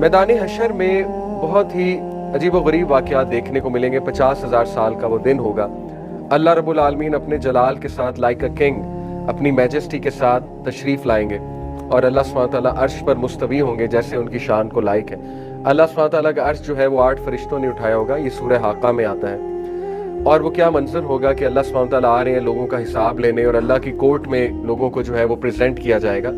मैदान हशर में बहुत ही अजीब व गरीब वाक़यात देखने को मिलेंगे। 50,000 साल का वो दिन होगा। अल्लाह रब्बुल आलमीन अपने जलाल के साथ लाइक अ किंग अपनी मैजेस्टी के साथ तशरीफ़ लाएंगे और अल्लाह सुब्हानहू व तआला अर्श पर मुस्तवी होंगे जैसे उनकी शान को लायक है। अल्लाह सुब्हानहू व तआला का अर्श जो है वो 8 फरिश्तों ने उठाया होगा। ये सूरह हाक़ा में आता है। और वो क्या मंजर होगा कि अल्लाह सुब्हानहू व तआला आ रहे हैं लोगों का हिसाब लेने और अल्लाह की कोर्ट में लोगों को जो है वो प्रेजेंट किया जाएगा।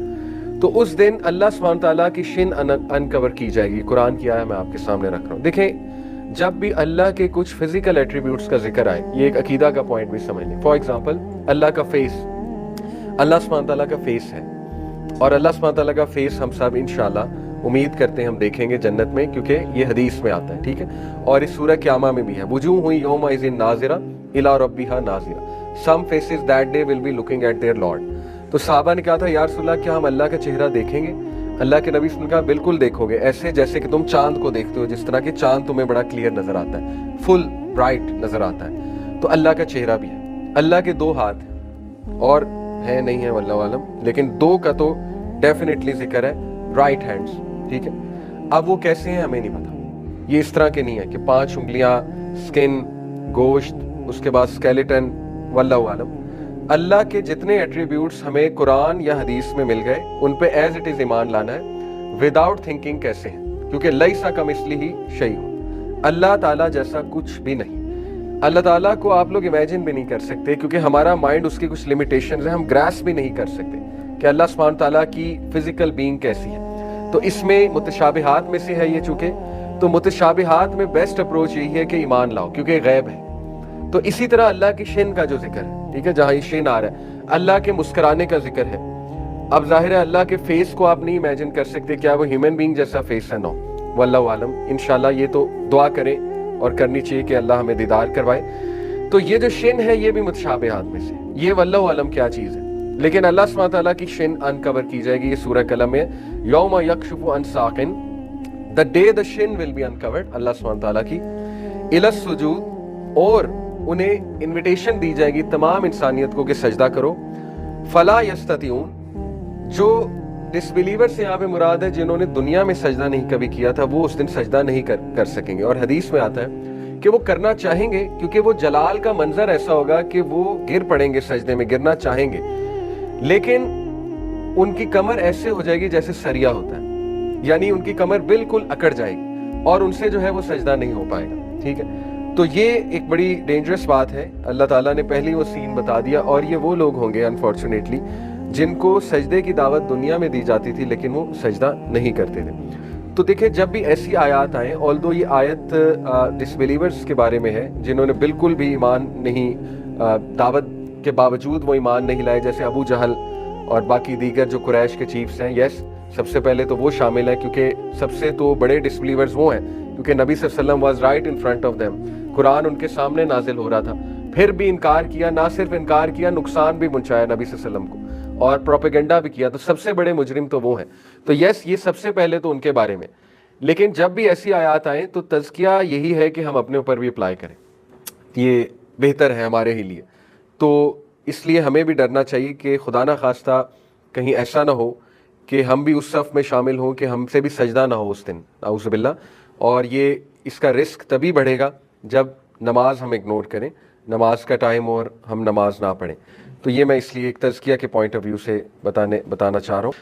तो उस दिन अल्लाह सुब्हानहू व तआला की शिन अनकवर की जाएगी। कुरान की आयत मैं आपके सामने रख रहा हूँ। देखें, जब भी अल्लाह के कुछ फिजिकल एट्रीब्यूट्स का जिक्र आए, ये एक अकीदा का पॉइंट भी समझ लें। फॉर एग्जांपल, अल्लाह का फेस, अल्लाह सुब्हानहू व तआला का फेस है और अल्लाह सुब्हानहू व तआला का फेस हम सब इंशाअल्लाह उम्मीद करते हैं हम देखेंगे जन्नत में, क्योंकि ये हदीस में आता है, ठीक है। और इस सूरह क़यामा में भी है, वुजूह हुई यौमइज़िन नाज़िरा इला रब्बिहा नाज़िरा, some faces that day will be looking at their lord. तो सहाबा ने कहा था, या रसूलल्लाह क्या हम अल्लाह का चेहरा देखेंगे? अल्लाह के नबी ने कहा, बिल्कुल देखोगे, ऐसे जैसे कि तुम चांद को देखते हो, जिस तरह कि चांद तुम्हें बड़ा क्लियर नजर आता है, फुल ब्राइट नजर आता है। तो अल्लाह का चेहरा भी है। अल्लाह के 2 हाथ हैं और है नहीं है वल्लाहु आलम, लेकिन 2 का तो डेफिनेटली जिक्र है, राइट हैंड्स, ठीक है। अब वो कैसे हैं हमें नहीं पता। ये इस तरह के नहीं है कि 5 उंगलियां, स्किन, गोश्त, उसके बाद स्केलेटन, वल्लाहु आलम। अल्लाह के जितने एट्रीब्यूट्स हमें कुरान या हदीस में मिल गए, उन पे एज इट इज ईमान लाना है विदाउट थिंकिंग कैसे है, क्योंकि लैसा कमिस्लिही शैअन, अल्लाह ताला जैसा कुछ भी नहीं। अल्लाह ताला को आप लोग इमेजिन भी नहीं कर सकते, क्योंकि हमारा माइंड उसकी कुछ लिमिटेशंस है, हम ग्रास्प भी नहीं कर सकते कि अल्लाह सुब्हानहू व तआला की फिजिकल बीइंग कैसी है। तो इसमें मुतशाबिहात में से है ये, चूंकि तो मुतशाबिहात में बेस्ट अप्रोच यही है कि ईमान लाओ, क्योंकि गैब है। तो इसी तरह अल्लाह की शिन का जो जिक्र है, ठीक है, जहाँ ये शिन आ रहा है, अल्लाह के मुस्कुराने का जिक्र है। अब जाहिर है अल्लाह के फेस को आप नहीं इमेजिन कर सकते, क्या वो ह्यूमन बीइंग जैसा फेस है? नो, वल्लाहु आलम। इंशाल्लाह ये तो दुआ करें और करनी चाहिए कि अल्लाह हमें दीदार करवाए। तो ये जो शिन है ये भी मुतशाबिहात में से, ये वल्लाहु आलम क्या चीज़ है। लेकिन अल्लाह सुब्हानहू व तआला की शिन अनकवर की जाएगी। ये सूरह कलम में, यौमा यक्शफु अन साक़िन, the day the shin will be uncovered, अल्लाह सुब्हानहू व तआला की इला सुजूद, और उन्हें इनविटेशन दी जाएगी तमाम इंसानियत को कि सजदा करो। फला यस्ततिऊन, जो डिसबिलीवर से यहाँ पे मुराद है जिन्होंने दुनिया में सजदा नहीं कभी किया था, वो उस दिन सजदा नहीं कर सकेंगे। और हदीस में आता है कि वो करना चाहेंगे, क्योंकि वो जलाल का मंजर ऐसा होगा कि वो गिर पड़ेंगे, सजदे में गिरना चाहेंगे, लेकिन उनकी कमर ऐसे हो जाएगी जैसे सरिया होता है, यानी उनकी कमर बिल्कुल अकड़ जाएगी और उनसे जो है वो सजदा नहीं हो पाएगा, ठीक है। तो ये एक बड़ी डेंजरस बात है। अल्लाह ताला ने पहले वो सीन बता दिया। और ये वो लोग होंगे अनफॉर्चुनेटली जिनको सजदे की दावत दुनिया में दी जाती थी, लेकिन वो सजदा नहीं करते थे। तो देखिए, जब भी ऐसी आयत आए, ऑल्दो ये आयत डिसबिलीवर्स के बारे में है जिन्होंने बिल्कुल भी ईमान नहीं, दावत के बावजूद वो ईमान नहीं लाए, जैसे अबू जहल और बाकी दीगर जो कुरैश के चीफ्स हैं। यस, सबसे पहले तो वो शामिल है, क्योंकि सबसे तो बड़े डिसबिलीवर्स वो हैं, क्योंकि नबी सल्लल्लाहु अलैहि वसल्लम was right in front of them, Quran उनके सामने नाजिल हो रहा था, फिर भी इनकार किया। ना सिर्फ इनकार किया, नुकसान भी पहुंचाया नबी सल्लल्लाहु अलैहि वसल्लम को और प्रोपेगेंडा भी किया। तो सबसे बड़े मुजरिम तो वो हैं। तो यस, ये सबसे पहले तो उनके बारे में। लेकिन जब भी ऐसी आयत आए तो तज़किया यही है कि हम अपने ऊपर भी अप्लाई करें, ये बेहतर है हमारे ही लिए। तो इसलिए हमें भी डरना चाहिए कि खुदा ना खास्ता कहीं ऐसा ना हो कि हम भी उस सफ़ में शामिल हों कि हमसे भी सजदा ना हो उस दिन, नाउज़ु बिल्लाह। और ये इसका रिस्क तभी बढ़ेगा जब नमाज हम इग्नोर करें, नमाज का टाइम और हम नमाज ना पढ़ें। तो ये मैं इसलिए एक तज़किया के पॉइंट ऑफ व्यू से बताना चाह रहा हूँ।